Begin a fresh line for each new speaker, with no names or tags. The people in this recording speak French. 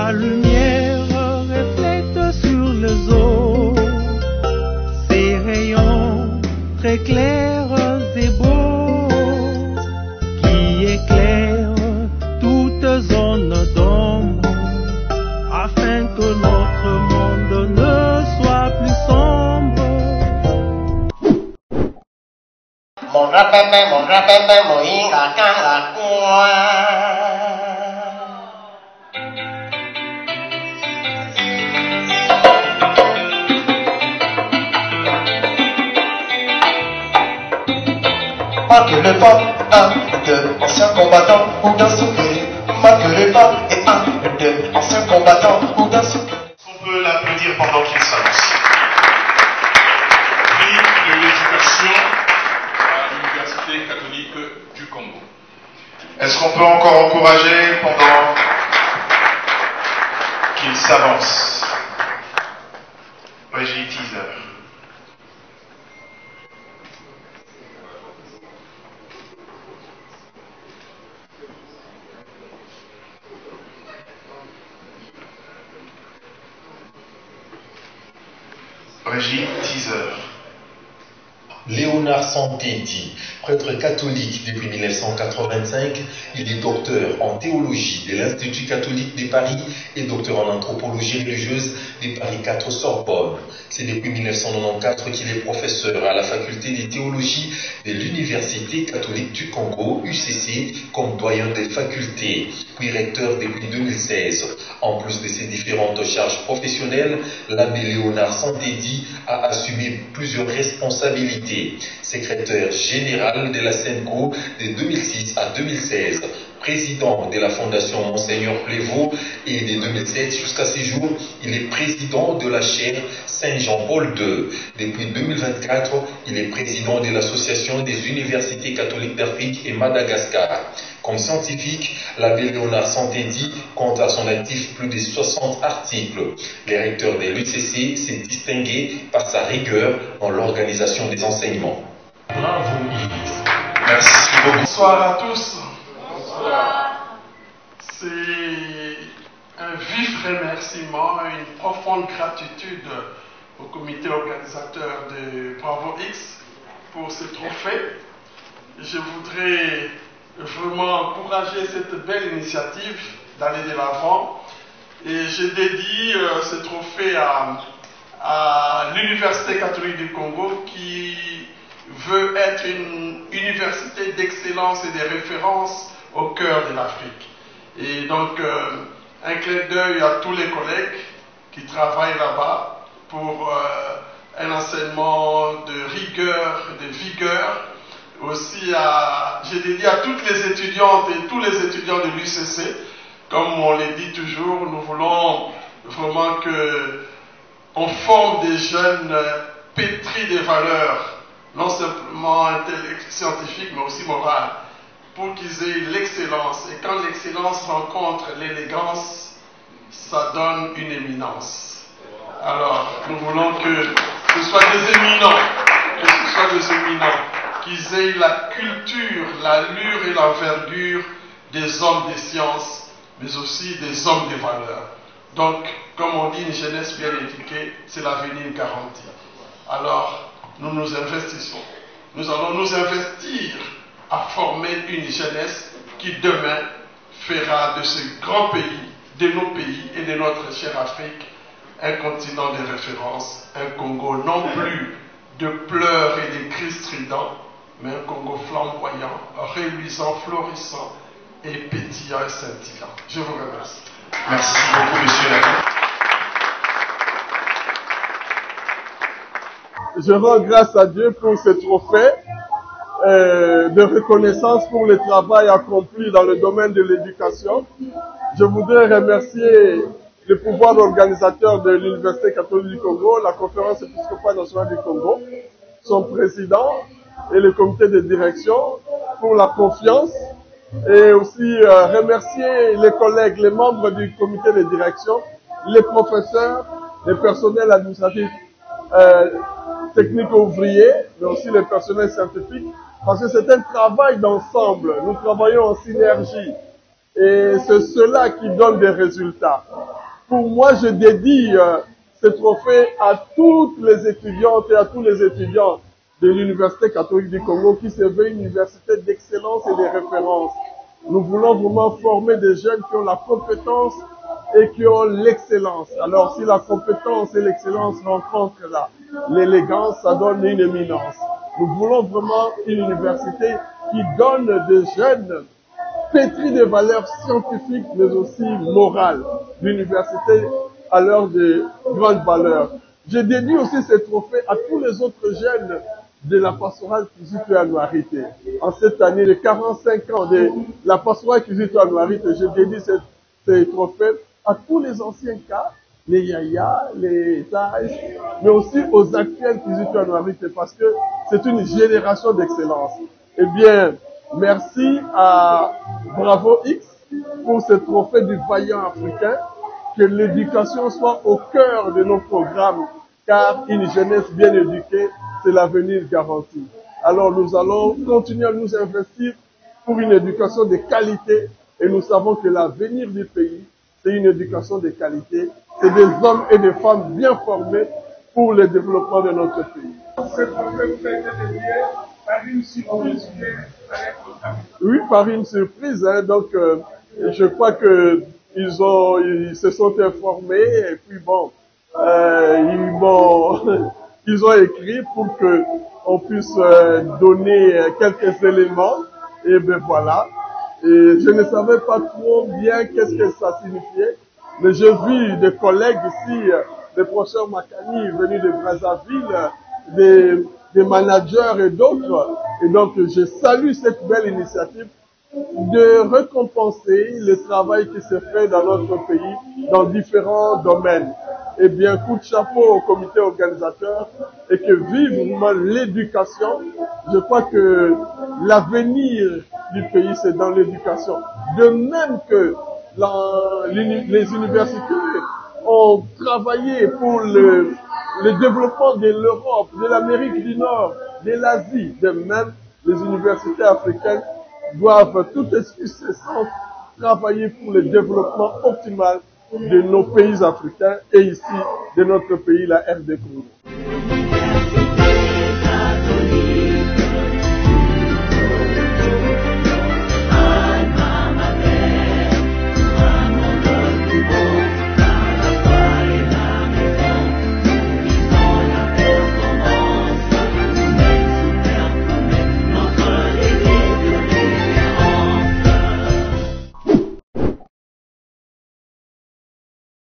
Sa lumière reflète sur les eaux, ses rayons très clairs et beaux, qui éclairent toute zone d'ombre, afin que notre monde ne soit plus sombre.
Marque le pas, un, deux, anciens combattants ou d'un soufflé. Marque le pas et un, deux, anciens combattants ou d'un soufflé.
On peut l'applaudir pendant qu'il s'annonce. Prix de l'éducation à l'Université catholique du Congo. Est-ce qu'on peut encore encourager pendant qu'il s'avance? Régie teaser. Régie teaser.
Léonard Santedi, prêtre catholique depuis 1985, il est docteur en théologie de l'Institut catholique de Paris et docteur en anthropologie religieuse de Paris 4 Sorbonne. C'est depuis 1994 qu'il est professeur à la faculté de théologie de l'Université catholique du Congo, UCC, comme doyen des facultés, puis recteur depuis 2016. En plus de ses différentes charges professionnelles, l'abbé Léonard Santedi a assumé plusieurs responsabilités. Secrétaire général de la SENCO de 2006 à 2016, président de la Fondation Monseigneur Plévaux et de 2007 jusqu'à ce jour, il est président de la chaire Saint-Jean-Paul II. Depuis 2024, il est président de l'Association des universités catholiques d'Afrique et Madagascar. Comme scientifique, l'abbé Léonard Santedi compte à son actif plus de 60 articles. Le recteur de l'UCC s'est distingué par sa rigueur dans l'organisation des enseignements. Bravo Yves.
Merci beaucoup.
Bonsoir à tous. Bonsoir. C'est un vif remerciement et une profonde gratitude au comité organisateur de Bravo X pour ce trophée. Je voudrais vraiment encourager cette belle initiative d'aller de l'avant et je dédie ce trophée à l'Université catholique du Congo qui veut être une université d'excellence et de référence au cœur de l'Afrique. Et donc, un clin d'œil à tous les collègues qui travaillent là-bas pour un enseignement de rigueur, de vigueur. Aussi, j'ai dédié à toutes les étudiantes et tous les étudiants de l'UCC. Comme on le dit toujours, nous voulons vraiment qu'on forme des jeunes pétris de valeurs, non seulement scientifiques, mais aussi morales, pour qu'ils aient l'excellence. Et quand l'excellence rencontre l'élégance, ça donne une éminence. Alors, nous voulons que ce soit des éminents, qu'ils aient la culture, l'allure et l'envergure des hommes des sciences, mais aussi des hommes des valeurs. Donc, comme on dit, une jeunesse bien éduquée, c'est l'avenir garanti. Alors, nous nous investissons. Nous allons nous investir à former une jeunesse qui demain fera de ce grand pays, de nos pays et de notre chère Afrique, un continent de référence, un Congo non plus de pleurs et de cris stridents, mais un Congo flamboyant, reluisant, florissant et pétillant et scintillant. Je vous remercie.
Merci beaucoup, monsieur l'abbé.
Je rends grâce à Dieu pour ce trophée de reconnaissance pour le travail accompli dans le domaine de l'éducation. Je voudrais remercier le pouvoir organisateur de l'Université catholique du Congo, la conférence épiscopale nationale du Congo, son président et le comité de direction pour la confiance et aussi remercier les collègues, les membres du comité de direction, les professeurs, les personnels administratifs, techniques ouvriers, mais aussi les personnels scientifiques, parce que c'est un travail d'ensemble. Nous travaillons en synergie et c'est cela qui donne des résultats. Pour moi, je dédie ce trophée à toutes les étudiantes et à tous les étudiants de l'Université catholique du Congo qui se veut une université d'excellence et de référence. Nous voulons vraiment former des jeunes qui ont la compétence et qui ont l'excellence. Alors si la compétence et l'excellence rencontrent là, l'élégance, ça donne une éminence. Nous voulons vraiment une université qui donne des jeunes pétris de valeurs scientifiques mais aussi morales. L'université a l'heure de grandes valeurs. Je dédie aussi ce trophée à tous les autres jeunes de la pastorale Kizito Anuarite. En cette année de 45 ans de la pastorale Kizito Anuarite, je dédie ce trophée à tous les anciens cas, les Yaya, les Taïs, mais aussi aux actuels Kizito Anuarite parce que c'est une génération d'excellence. Eh bien, merci à Bravo X pour ce trophée du vaillant africain. Que l'éducation soit au cœur de nos programmes, car une jeunesse bien éduquée, c'est l'avenir garanti. Alors nous allons continuer à nous investir pour une éducation de qualité et nous savons que l'avenir du pays, c'est une éducation de qualité. C'est des hommes et des femmes bien formés pour le développement de notre pays. Oui, par une surprise. Hein, donc, je crois que ils se sont informés et puis bon, ils ont écrit pour que on puisse donner quelques éléments et ben voilà. Et je ne savais pas trop bien qu'est-ce que ça signifiait, mais j'ai vu des collègues ici, des professeurs Makani venus de Brazzaville, des managers et d'autres. Et donc je salue cette belle initiative de récompenser le travail qui se fait dans notre pays dans différents domaines. Eh bien, coup de chapeau au comité organisateur et que vive vraiment l'éducation. Je crois que l'avenir du pays, c'est dans l'éducation. De même que les universités ont travaillé pour le développement de l'Europe, de l'Amérique du Nord, de l'Asie, de même les universités africaines doivent tout incessamment travailler pour le développement optimal de nos pays africains et ici de notre pays, la RD Congo.